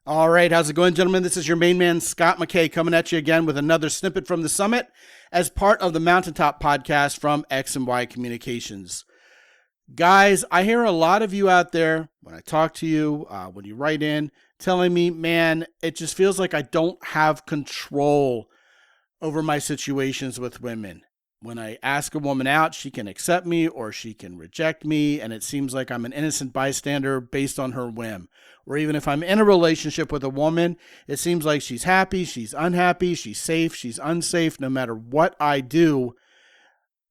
All right, how's it going, gentlemen? This is your main man, Scott McKay, coming at you again with another snippet from the summit as part of the Mountaintop podcast from X and Y Communications. Guys, I hear a lot of you out there, when I talk to you, when you write in, telling me, man, it just feels like I don't have control over my situations with women. When I ask a woman out, she can accept me or she can reject me, and it seems like I'm an innocent bystander based on her whim. Or even if I'm in a relationship with a woman, it seems like she's happy, she's unhappy, she's safe, she's unsafe, no matter what I do,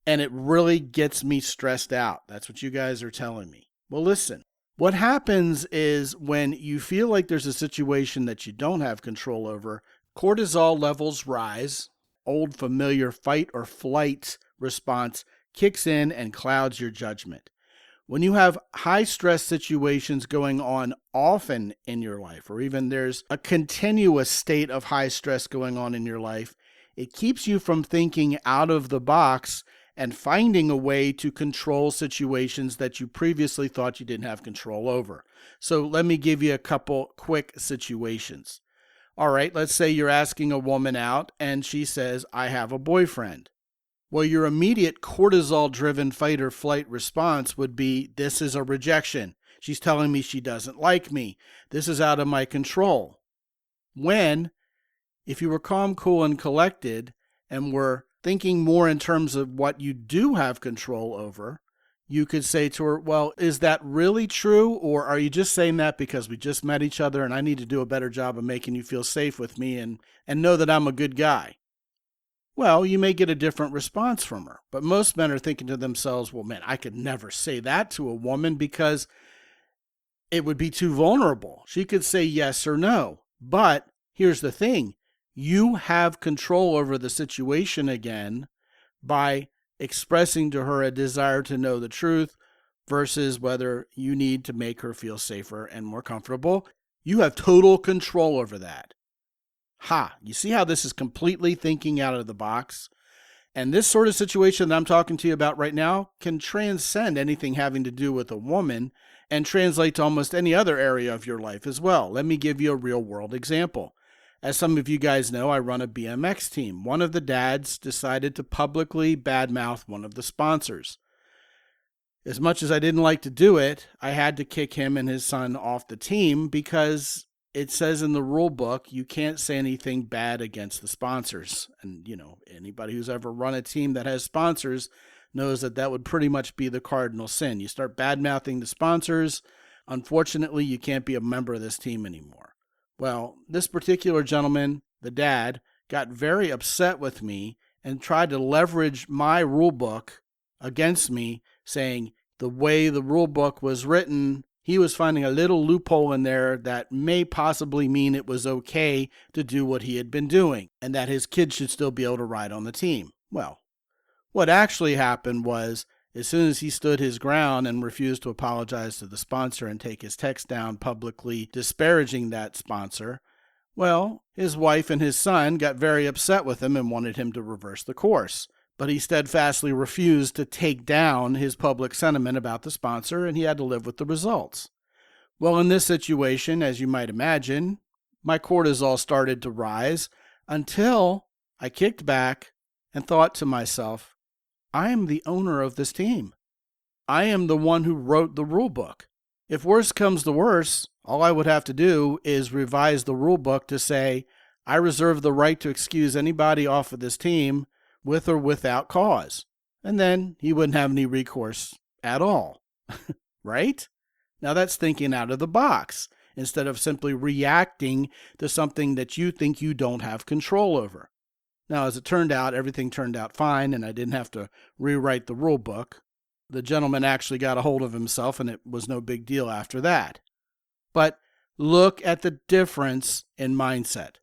and it really gets me stressed out. That's what you guys are telling me. Well, listen, what happens is when you feel like there's a situation that you don't have control over, cortisol levels rise. Old familiar fight or flight response kicks in and clouds your judgment. When you have high stress situations going on often in your life, or even there's a continuous state of high stress going on in your life, it keeps you from thinking out of the box and finding a way to control situations that you previously thought you didn't have control over. So let me give you a couple quick situations. All right, let's say you're asking a woman out and she says, I have a boyfriend. Well, your immediate cortisol-driven fight or flight response would be, this is a rejection. She's telling me she doesn't like me. This is out of my control. When, if you were calm, cool, and collected and were thinking more in terms of what you do have control over, you could say to her, well, is that really true? Or are you just saying that because we just met each other and I need to do a better job of making you feel safe with me and know that I'm a good guy? Well, you may get a different response from her. But most men are thinking to themselves, well, man, I could never say that to a woman because it would be too vulnerable. She could say yes or no. But here's the thing. You have control over the situation again by expressing to her a desire to know the truth versus whether you need to make her feel safer and more comfortable. You have total control over that. You see how this is completely thinking out of the box? And this sort of situation that I'm talking to you about right now can transcend anything having to do with a woman and translate to almost any other area of your life as well. Let me give you a real world example. As some of you guys know, I run a BMX team. One of the dads decided to publicly badmouth one of the sponsors. As much as I didn't like to do it, I had to kick him and his son off the team because it says in the rule book you can't say anything bad against the sponsors. And, anybody who's ever run a team that has sponsors knows that that would pretty much be the cardinal sin. You start badmouthing the sponsors, unfortunately, you can't be a member of this team anymore. Well, this particular gentleman, the dad, got very upset with me and tried to leverage my rule book against me, saying the way the rule book was written, he was finding a little loophole in there that may possibly mean it was okay to do what he had been doing and that his kids should still be able to ride on the team. Well, what actually happened was, as soon as he stood his ground and refused to apologize to the sponsor and take his text down publicly disparaging that sponsor, well, his wife and his son got very upset with him and wanted him to reverse the course. But he steadfastly refused to take down his public sentiment about the sponsor, and he had to live with the results. Well, in this situation, as you might imagine, my cortisol started to rise until I kicked back and thought to myself, I am the owner of this team. I am the one who wrote the rule book. If worse comes to worse, all I would have to do is revise the rule book to say, I reserve the right to excuse anybody off of this team with or without cause. And then he wouldn't have any recourse at all. Right? Now that's thinking out of the box instead of simply reacting to something that you think you don't have control over. Now, as it turned out, everything turned out fine, and I didn't have to rewrite the rule book. The gentleman actually got a hold of himself, and it was no big deal after that. But look at the difference in mindset.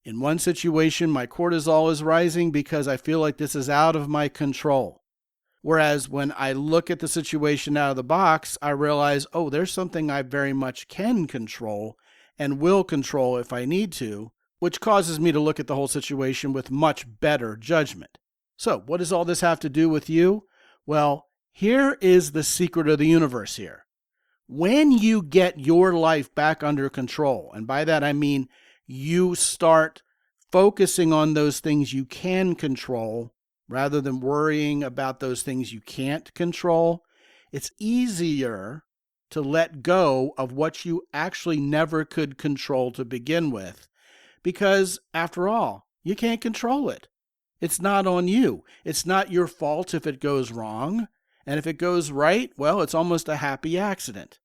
In one situation, my cortisol is rising because I feel like this is out of my control. Whereas when I look at the situation out of the box, I realize, oh, there's something I very much can control and will control if I need to, which causes me to look at the whole situation with much better judgment. So what does all this have to do with you? Well, here is the secret of the universe here. When you get your life back under control, and by that I mean you start focusing on those things you can control rather than worrying about those things you can't control, it's easier to let go of what you actually never could control to begin with. Because, after all, you can't control it. It's not on you. It's not your fault if it goes wrong. And if it goes right, well, it's almost a happy accident.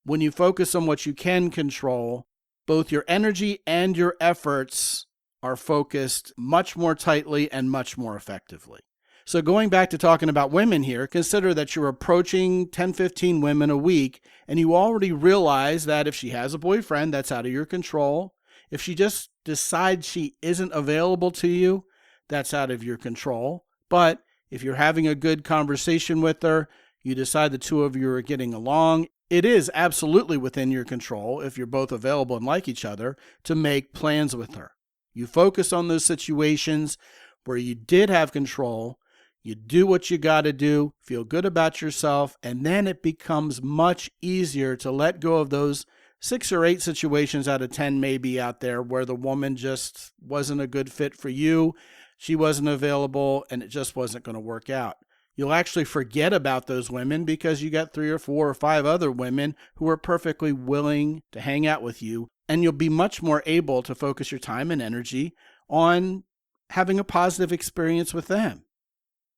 When you focus on what you can control, both your energy and your efforts are focused much more tightly and much more effectively. So going back to talking about women here, consider that you're approaching 10, 15 women a week, and you already realize that if she has a boyfriend, that's out of your control. If she just decides she isn't available to you, that's out of your control. But if you're having a good conversation with her, you decide the two of you are getting along, it is absolutely within your control, if you're both available and like each other, to make plans with her. You focus on those situations where you did have control, you do what you got to do, feel good about yourself, and then it becomes much easier to let go of those 6 or 8 situations out of 10 maybe out there where the woman just wasn't a good fit for you, she wasn't available, and it just wasn't going to work out. You'll actually forget about those women because you got 3 or 4 or 5 other women who are perfectly willing to hang out with you, and you'll be much more able to focus your time and energy on having a positive experience with them.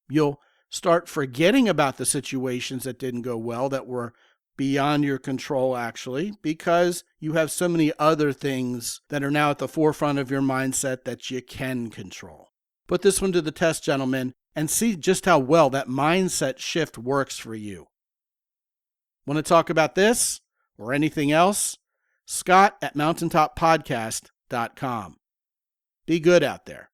You'll start forgetting about the situations that didn't go well, that were beyond your control actually, because you have so many other things that are now at the forefront of your mindset that you can control. Put this one to the test, gentlemen, and see just how well that mindset shift works for you. Want to talk about this or anything else? Scott@mountaintoppodcast.com. Be good out there.